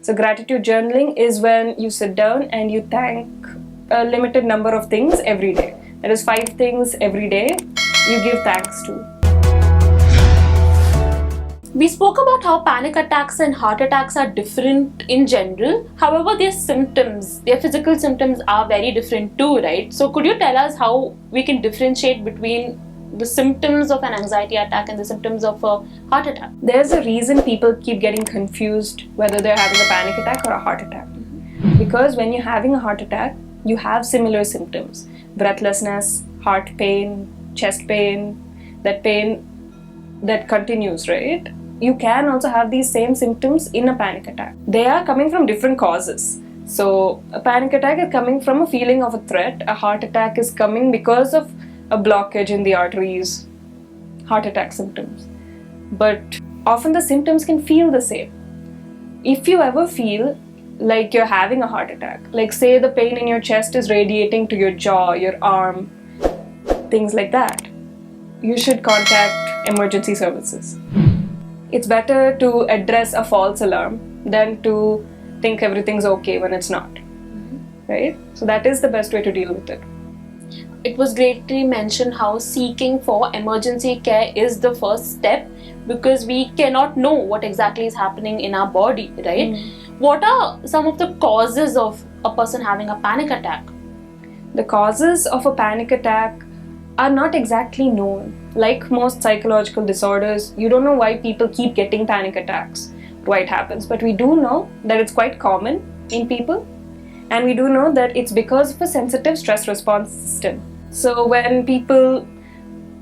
So gratitude journaling is when you sit down and you thank a limited number of things every day. That is 5 things every day you give thanks to. We spoke about how panic attacks and heart attacks are different in general. However, their symptoms, their physical symptoms are very different too, right? So could you tell us how we can differentiate between the symptoms of an anxiety attack and the symptoms of a heart attack? There's a reason people keep getting confused whether they're having a panic attack or a heart attack. Because when you're having a heart attack, you have similar symptoms. Breathlessness, heart pain, chest pain that continues, right? You can also have these same symptoms in a panic attack. They are coming from different causes. So a panic attack is coming from a feeling of a threat. A heart attack is coming because of a blockage in the arteries. Heart attack symptoms. But often the symptoms can feel the same. If you ever feel like you're having a heart attack, like say the pain in your chest is radiating to your jaw, your arm, things like that, you should contact emergency services. It's better to address a false alarm than to think everything's okay when it's not. Right? So that is the best way to deal with it. It was greatly mentioned how seeking for emergency care is the first step, because we cannot know what exactly is happening in our body, right? What are some of the causes of a person having a panic attack? The causes of a panic attack are not exactly known. Like most psychological disorders, you don't know why people keep getting panic attacks, why it happens. But we do know that it's quite common in people, and we do know that it's because of a sensitive stress response system. So when people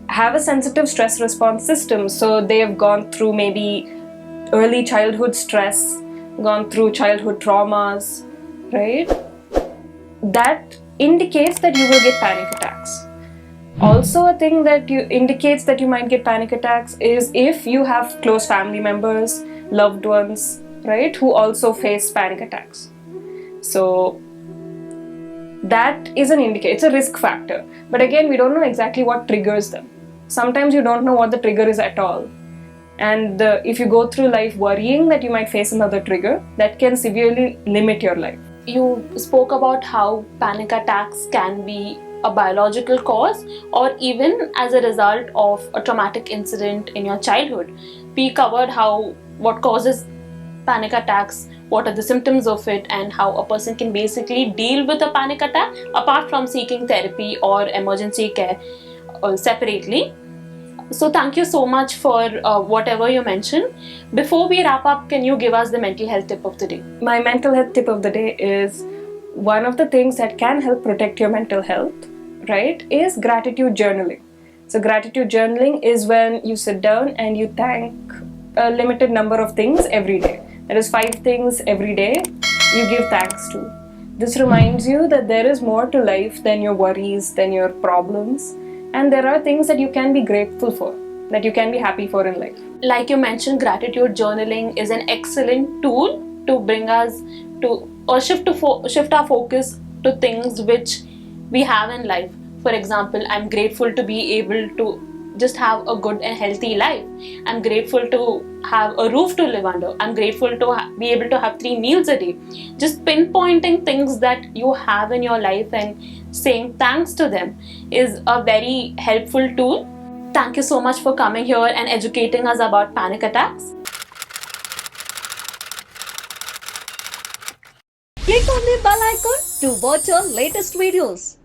have a sensitive stress response system, so they have gone through maybe early childhood stress, gone through childhood traumas, right? That indicates that you will get panic attacks. Also, a thing that indicates that you might get panic attacks is if you have close family members, loved ones, right, who also face panic attacks. So that is an indicator. It's a risk factor. But again, we don't know exactly what triggers them. Sometimes you don't know what the trigger is at all. And if you go through life worrying that you might face another trigger, that can severely limit your life. You spoke about how panic attacks can be a biological cause or even as a result of a traumatic incident in your childhood. We covered what causes panic attacks, what are the symptoms of it, and how a person can basically deal with a panic attack apart from seeking therapy or emergency care separately. So thank you so much for whatever you mentioned. Before we wrap up, can you give us the mental health tip of the day? My mental health tip of the day is one of the things that can help protect your mental health, right, is gratitude journaling. So gratitude journaling is when you sit down and you thank a limited number of things every day. That is 5 things every day you give thanks to. This reminds you that there is more to life than your worries, than your problems, and there are things that you can be grateful for, that you can be happy for in life. Like you mentioned, gratitude journaling is an excellent tool to bring us to or shift our focus to things which we have in life. For example, I'm grateful to be able to just have a good and healthy life. I'm grateful to have a roof to live under. I'm grateful to be able to have 3 meals a day. Just pinpointing things that you have in your life and saying thanks to them is a very helpful tool. Thank you so much for coming here and educating us about panic attacks. Click on the bell icon to watch our latest videos.